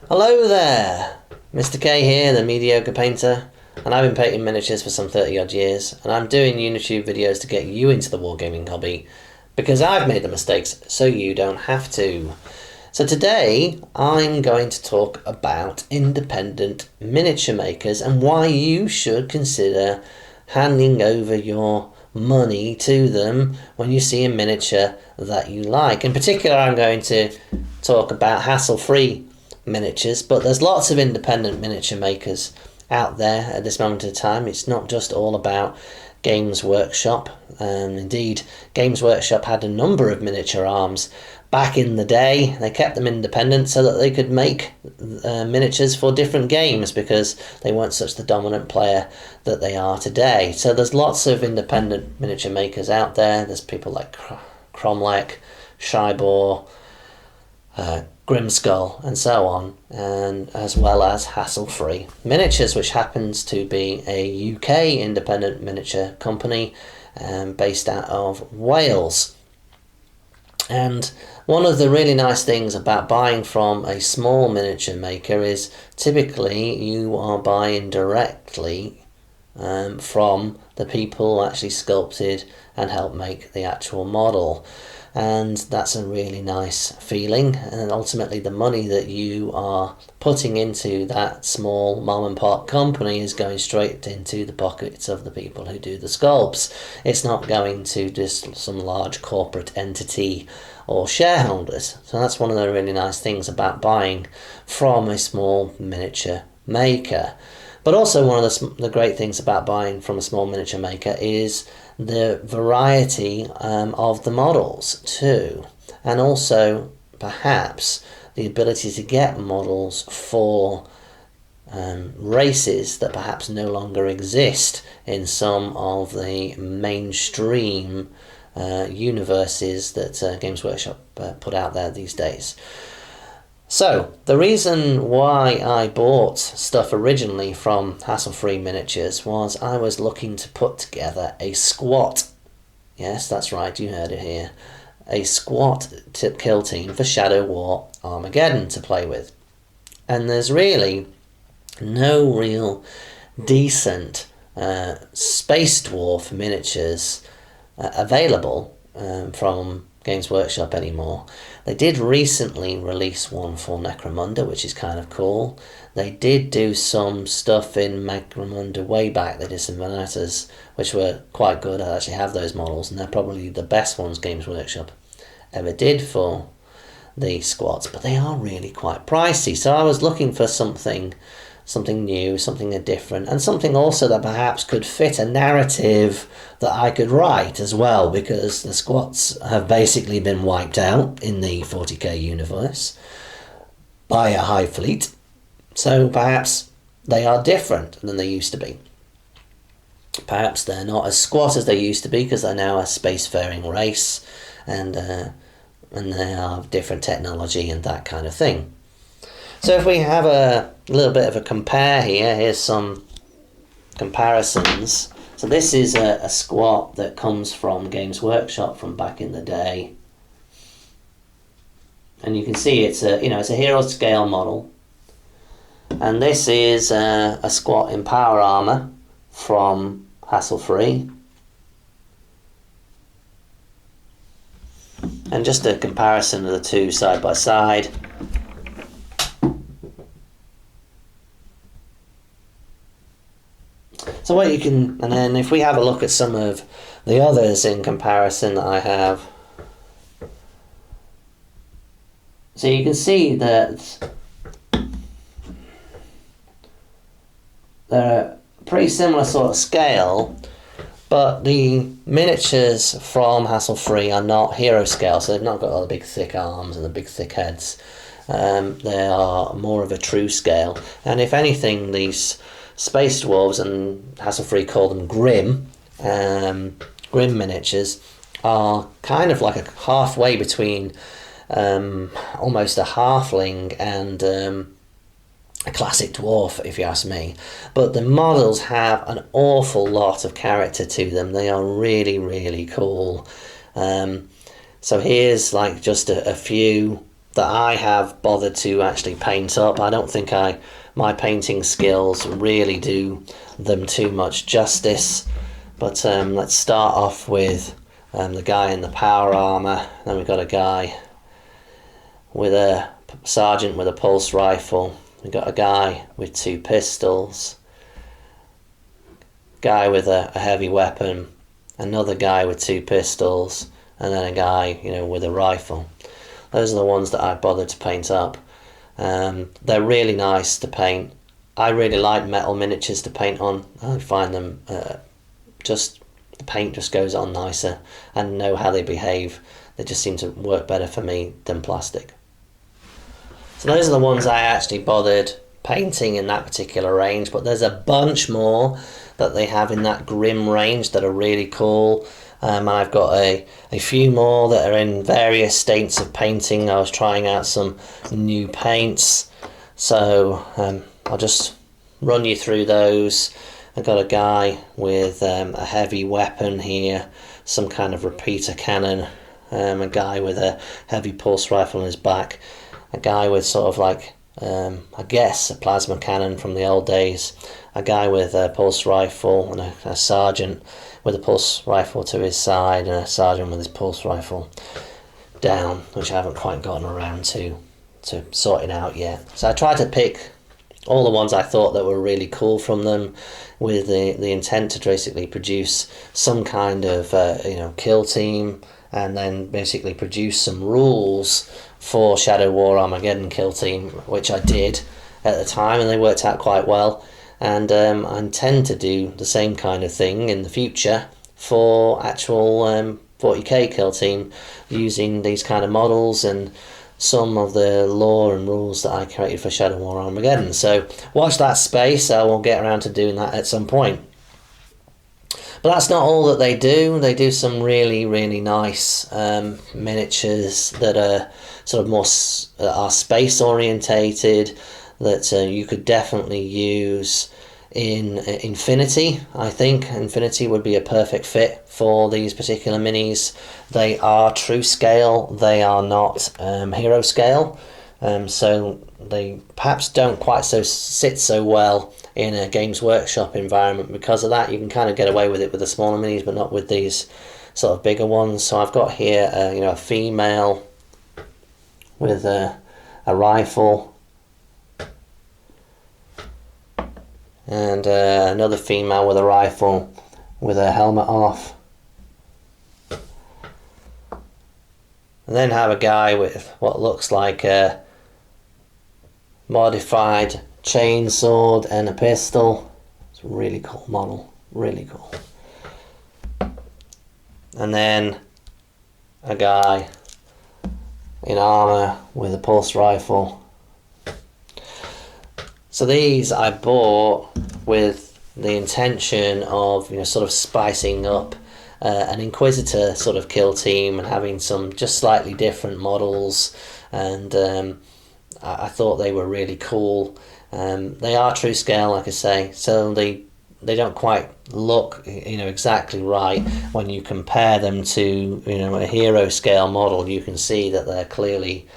Hello there, Mr. K here, the mediocre painter, and I've been painting miniatures for some 30 odd years, and I'm doing YouTube videos to get you into the wargaming hobby, because I've made the mistakes so you don't have to. So today I'm going to talk about independent miniature makers and why you should consider handing over your money to them when you see a miniature that you like. In particular, I'm going to talk about Hasslefree miniatures, but there's lots of independent miniature makers out there at this moment in time. It's not just all about Games Workshop. Indeed, Games Workshop had a number of miniature arms back in the day. They kept them independent so that they could make miniatures for different games because they weren't such the dominant player that they are today. So there's lots of independent miniature makers out there. There's people like Cromlech, Shybor, Grimskull and so on, and as well as Hasslefree Miniatures, which happens to be a UK independent miniature company based out of Wales. And one of the really nice things about buying from a small miniature maker is typically you are buying directly from the people who actually sculpted and helped make the actual model. And that's a really nice feeling, and ultimately the money that you are putting into that small mom and pop company is going straight into the pockets of the people who do the sculpts. It's not going to just some large corporate entity or shareholders. So that's one of the really nice things about buying from a small miniature maker. But also one of the great things about buying from a small miniature maker is the variety of the models too, and also perhaps the ability to get models for races that perhaps no longer exist in some of the mainstream universes that Games Workshop put out there these days. So, the reason why I bought stuff originally from Hasslefree Miniatures was I was looking to put together a squat. Yes, that's right, you heard it here. A squat kill team for Shadow War Armageddon to play with. And there's really no real decent Space Dwarf miniatures available from Games Workshop anymore. They did recently release one for Necromunda, which is kind of cool. They did do some stuff in Necromunda way back. They did some miniatures which were quite good. I actually have those models, and they're probably the best ones Games Workshop ever did for the squads, but they are really quite pricey. So I was looking for something new, something different, and something also that perhaps could fit a narrative that I could write as well, because the squats have basically been wiped out in the 40k universe by a Hive fleet, so perhaps they are different than they used to be. Perhaps they're not as squat as they used to be because they're now a spacefaring race, and they have different technology and that kind of thing. So if we have a little bit of a compare here, here's some comparisons. So this is a squat that comes from Games Workshop from back in the day, and you can see it's a hero scale model. And this is a squat in power armor from Hasslefree. And just a comparison of the two side by side. So what you can, and then if we have a look at some of the others in comparison that I have, so you can see that they're a pretty similar sort of scale, but the miniatures from Hasslefree are not hero scale, so they've not got all the big thick arms and the big thick heads. They are more of a true scale, and if anything, these Space Dwarves, and Hasslefree call them Grim miniatures, are kind of like a halfway between almost a halfling and a classic dwarf, if you ask me. But the models have an awful lot of character to them. They are really, really cool. So here's like just a few that I have bothered to actually paint up. I don't think my painting skills really do them too much justice. But let's start off with the guy in the power armour. Then we've got a guy with a sergeant with a pulse rifle. We've got a guy with 2 pistols. Guy with a heavy weapon. Another guy with 2 pistols. And then a guy, with a rifle. Those are the ones that I bothered to paint up. They're really nice to paint. I really like metal miniatures to paint on. I find them the paint just goes on nicer, and know how they behave. They just seem to work better for me than plastic. So those are the ones I actually bothered painting in that particular range, but there's a bunch more that they have in that Grim range that are really cool. And I've got a few more that are in various states of painting. I was trying out some new paints, so I'll just run you through those. I've got a guy with a heavy weapon here, some kind of repeater cannon, a guy with a heavy pulse rifle on his back, a guy with sort of like, I guess, a plasma cannon from the old days, a guy with a pulse rifle, and a sergeant with a pulse rifle to his side, and a sergeant with his pulse rifle down, which I haven't quite gotten around to sorting out yet. So I tried to pick all the ones I thought that were really cool from them, with the intent to basically produce some kind of kill team, and then basically produce some rules for Shadow War Armageddon kill team, which I did at the time, and they worked out quite well. And I intend to do the same kind of thing in the future for actual 40k kill team, using these kind of models and some of the lore and rules that I created for Shadow War Armageddon. So watch that space. I will get around to doing that at some point. But that's not all that they do. They do some really, really nice miniatures that are sort of more are space orientated, that you could definitely use in Infinity. I think Infinity would be a perfect fit for these particular minis. They are true scale, they are not hero scale, so they perhaps don't quite sit so well in a Games Workshop environment. Because of that, you can kind of get away with it with the smaller minis, but not with these sort of bigger ones. So I've got here a female with a rifle, and another female with a rifle with her helmet off, and then have a guy with what looks like a modified chainsword and a pistol. It's a really cool model, really cool. And then a guy in armour with a pulse rifle. So these I bought with the intention of sort of spicing up an Inquisitor sort of kill team, and having some just slightly different models, and I thought they were really cool. They are true scale, like I say, so they don't quite look exactly right when you compare them to a hero scale model. You can see that they're clearly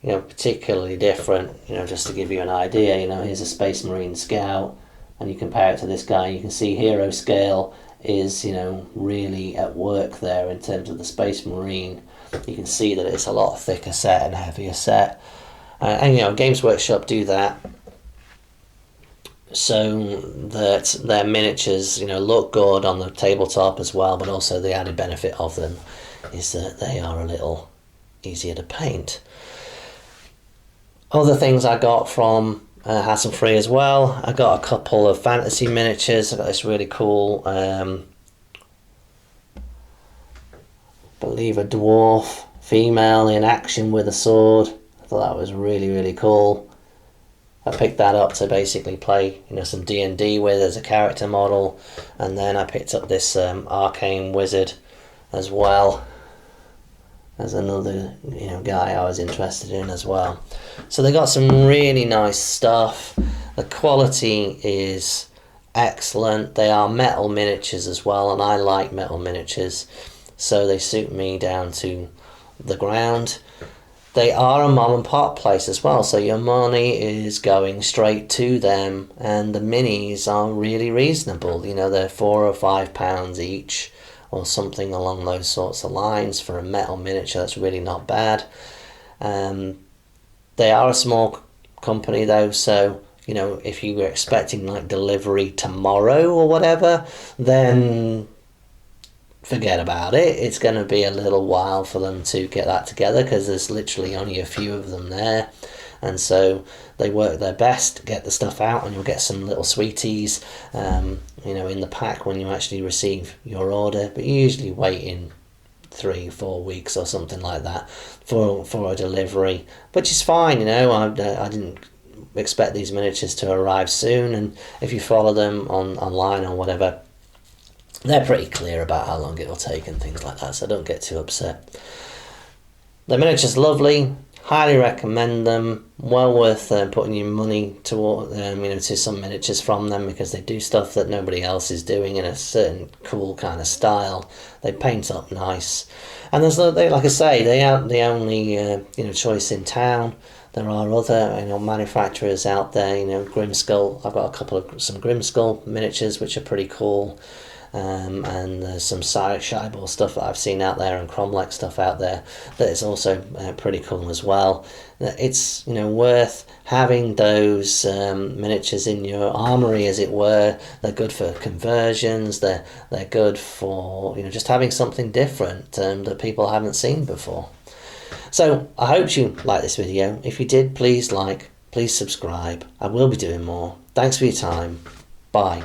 particularly different. Just to give you an idea, here's a Space Marine Scout, and you compare it to this guy, you can see hero scale is really at work there in terms of the Space Marine. You can see that it's a lot thicker set and heavier set, and Games Workshop do that so that their miniatures look good on the tabletop as well, but also the added benefit of them is that they are a little easier to paint. Other things I got from Hasslefree as well. I got a couple of fantasy miniatures. I got this really cool, I believe a dwarf female in action with a sword. I thought that was really, really cool. I picked that up to basically play some D&D with as a character model, and then I picked up this arcane wizard as well as another guy I was interested in as well. So they got some really nice stuff. The quality is excellent. They are metal miniatures as well, and I like metal miniatures, so they suit me down to the ground. they are a mom and pop place as well, so your money is going straight to them, and the minis are really reasonable. You know, they're £4 or £5 each, or something along those sorts of lines for a metal miniature. That's really not bad. They are a small company though, so you know, if you were expecting like delivery tomorrow or whatever, then forget about it. It's going to be a little while for them to get that together, because there's literally only a few of them there, and so they work their best to get the stuff out, and you'll get some little sweeties, you know, in the pack when you actually receive your order. But you usually wait in 3-4 weeks or something like that for a delivery, which is fine. You know, I didn't expect these miniatures to arrive soon, and if you follow them online or whatever, they're pretty clear about how long it'll take and things like that, so don't get too upset. The miniature's lovely, highly recommend them, well worth putting your money toward, you know, to some miniatures from them, because they do stuff that nobody else is doing in a certain cool kind of style. They paint up nice, and there's, like I say, they aren't the only you know, choice in town. There are other, you know, manufacturers out there. You know, Grimskull. I've got a couple of some Grimskull miniatures which are pretty cool. And there's some Scheibel stuff that I've seen out there, and Cromlech stuff out there that is also pretty cool as well. It's, you know, worth having those miniatures in your armory, as it were. They're good for conversions. They're good for, you know, just having something different that people haven't seen before. So I hope you like this video. If you did, please like, please subscribe. I will be doing more. Thanks for your time. Bye.